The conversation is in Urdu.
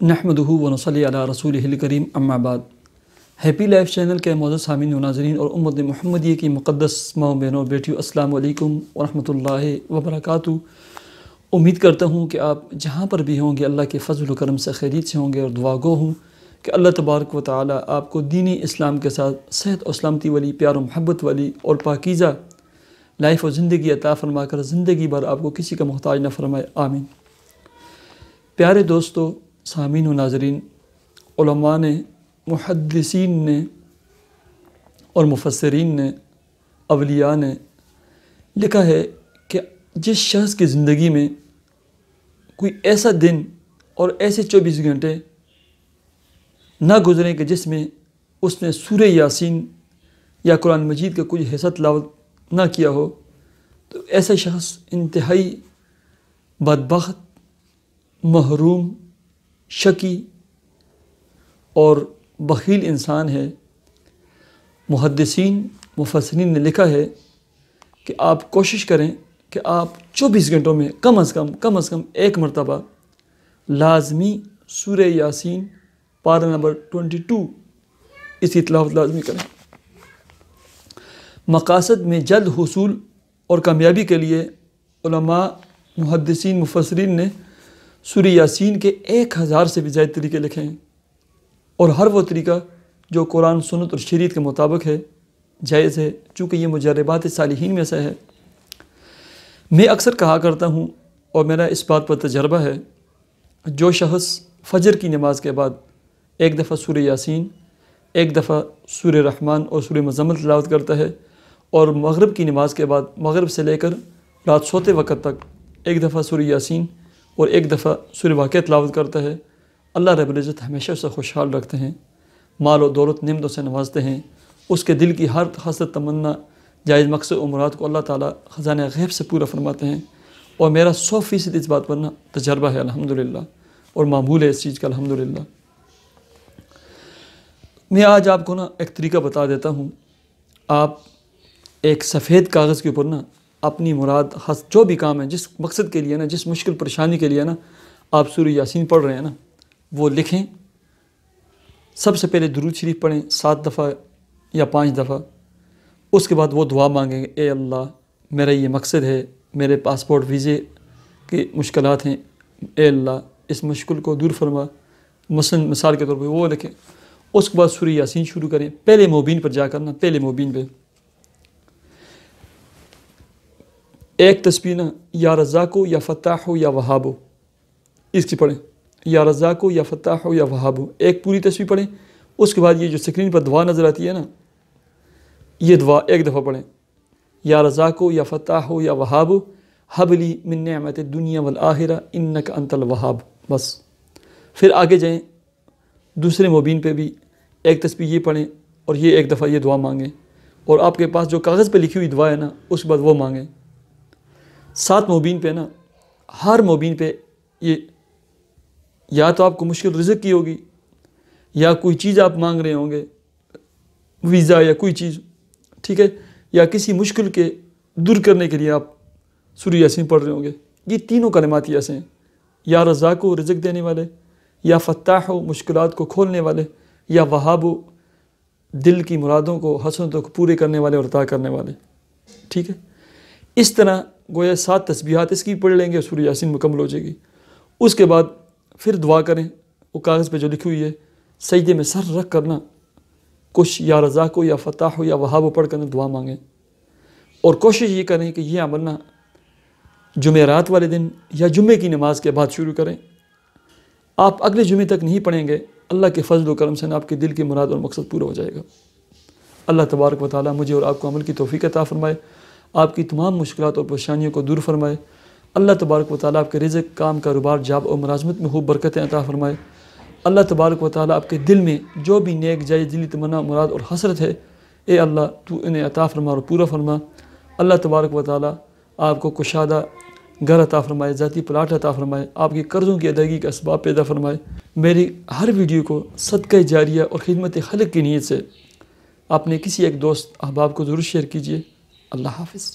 نحمدہ و نصلی علی رسولہ کریم اما بعد۔ ہیپی لائف چینل کے معزز سامعین و ناظرین اور امت محمدیہ کی مقدس ماؤں بہنوں اور بیٹیوں، السلام علیکم ورحمۃ اللہ وبرکاتہ۔ امید کرتا ہوں کہ آپ جہاں پر بھی ہوں گے اللہ کے فضل و کرم سے خیریت سے ہوں گے، اور دعا گو ہوں کہ اللہ تبارک و تعالی آپ کو دینی اسلام کے ساتھ صحت اور سلامتی والی، پیار و محبت والی اور پاکیزہ لائف و زندگی عطا فرما کر زندگی بھر آپ کو کسی کا محتاج نہ فرمائے، آمین۔ پیارے دوستو، سامعین و ناظرین، علماء نے، محدثین نے اور مفسرین نے، اولیاء نے لکھا ہے کہ جس شخص کی زندگی میں کوئی ایسا دن اور ایسے 24 گھنٹے نہ گزریں کہ جس میں اس نے سورہ یاسین یا قرآن مجید کا کچھ حصہ تلاوت نہ کیا ہو، تو ایسا شخص انتہائی بدبخت، محروم، شقی اور بخیل انسان ہے۔ محدثین، مفسرین نے لکھا ہے کہ آپ کوشش کریں کہ آپ 24 گھنٹوں میں کم از کم ایک مرتبہ لازمی سورہ یاسین پارہ نمبر 22 اس کی تلاوت لازمی کریں۔ مقاصد میں جلد حصول اور کامیابی کے لیے علماء، محدثین، مفسرین نے سورہ یاسین کے 1000 سے بھی زیادہ طریقے لکھے ہیں، اور ہر وہ طریقہ جو قرآن، سنت اور شریعت کے مطابق ہے جائز ہے، چونکہ یہ مجربات صالحین میں سے ہے۔ میں اکثر کہا کرتا ہوں اور میرا اس بات پر تجربہ ہے، جو شخص فجر کی نماز کے بعد ایک دفعہ سورہ یاسین، ایک دفعہ سورہ رحمان اور سورہ مزمل تلاوت کرتا ہے، اور مغرب کی نماز کے بعد مغرب سے لے کر رات سوتے وقت تک ایک دفعہ سورہ یاسین اور ایک دفعہ سورہ واقعہ تلاوت کرتا ہے، اللہ رب العزت ہمیشہ اسے خوشحال رکھتے ہیں، مال و دولت نعمتوں سے نوازتے ہیں، اس کے دل کی ہر حسرت، تمنا، جائز مقصد و مراد کو اللہ تعالیٰ خزانہ غیب سے پورا فرماتے ہیں، اور میرا 100% اس بات پر تجربہ ہے الحمدللہ، اور معمول ہے اس چیز کا الحمدللہ۔ میں آج آپ کو ایک طریقہ بتا دیتا ہوں۔ آپ ایک سفید کاغذ کے اوپر اپنی مراد، جو بھی کام ہے، جس مقصد کے لیے جس مشکل پریشانی کے لیے آپ سورہ یاسین پڑھ رہے ہیں وہ لکھیں۔ سب سے پہلے درود شریف پڑھیں 7 دفعہ یا 5 دفعہ۔ اس کے بعد وہ دعا مانگیں گے، اے اللہ، میرا یہ مقصد ہے، میرے پاسپورٹ ویزے کی مشکلات ہیں، اے اللہ اس مشکل کو دور فرما، مثال کے طور پہ وہ لکھیں۔ اس کے بعد سورہ یاسین شروع کریں، پہلے موبین پر جا کر پہلے موبین پہ ایک تسبیح یا رزاقو یا فتاحو یا وہابو اس کی پڑھیں، یا رزاقو یا فتاحو یا وہابو، ایک پوری تسبیح پڑھیں۔ اس کے بعد یہ جو سکرین پر دعا نظر آتی ہے یہ دعا ایک دفعہ پڑھیں، یا رزاقو یا فتاحو یا وہابو حبلی من نعمت الدنیا والآخرہ انک انت الوہاب، بس۔ پھر آگے جائیں، دوسرے موبین پہ بھی ایک تسبیح یہ پڑھیں اور یہ ایک دفعہ یہ دعا مانگیں، اور آپ کے پاس جو کاغذ پہ لکھی ہوئی دعا ہے اس کے بعد وہ مانگیں۔ 7 موبین پہ ہر موبین پہ یہ یا تو آپ کو مشکل رزق کی ہوگی، یا کوئی چیز آپ مانگ رہے ہوں گے، ویزا یا کوئی چیز، ٹھیک ہے، یا کسی مشکل کے دور کرنے کے لیے آپ سورہ یاسین پڑھ رہے ہوں گے۔ یہ تینوں کلمات ایسے ہیں، یا رزاق و رزق دینے والے، یا فتاح و مشکلات کو کھولنے والے، یا وہاب و دل کی مرادوں کو، حسنتوں کو پورے کرنے والے اور عطا کرنے والے، ٹھیک ہے۔ اس طرح گویا 7 تسبیحات اس کی پڑھ لیں گے اور سورہ یاسین مکمل ہو جائے گی۔ اس کے بعد پھر دعا کریں، وہ کاغذ پہ جو لکھی ہوئی ہے سجدے میں سر رکھ کرنا کچھ یا رزاق یا فتاح یا وہاب پڑھ کر دعا مانگیں، اور کوشش یہ کریں کہ یہ عمل جمعرات والے دن یا جمعے کی نماز کے بعد شروع کریں۔ آپ اگلے جمعے تک نہیں پڑھیں گے، اللہ کے فضل و کرم سے آپ کے دل کی مراد اور مقصد پورا ہو جائے گا۔ اللہ تبارک و تعالیٰ مجھے اور آپ کو عمل کی توفیق عطا فرمائے، آپ کی تمام مشکلات اور پریشانیوں کو دور فرمائے۔ اللہ تبارک و تعالیٰ آپ کے رزق، کام، کاروبار، جاب اور ملازمت میں خوب برکتیں عطا فرمائے۔ اللہ تبارک و تعالیٰ آپ کے دل میں جو بھی نیک جائز دلی تمنا، مراد اور حسرت ہے، اے اللہ تو انہیں عطا فرما اور پورا فرما۔ اللہ تبارک و تعالیٰ آپ کو کشادہ گھر عطا فرمائے، ذاتی پلاٹ عطا فرمائے، آپ کے قرضوں کی ادائیگی کا اسباب پیدا فرمائے۔ میری ہر ویڈیو کو صدقہ جاریہ اور خدمت خلق کی نیت سے اپنے کسی ایک دوست احباب کو ضرور شیئر کیجیے۔ اللہ حافظ۔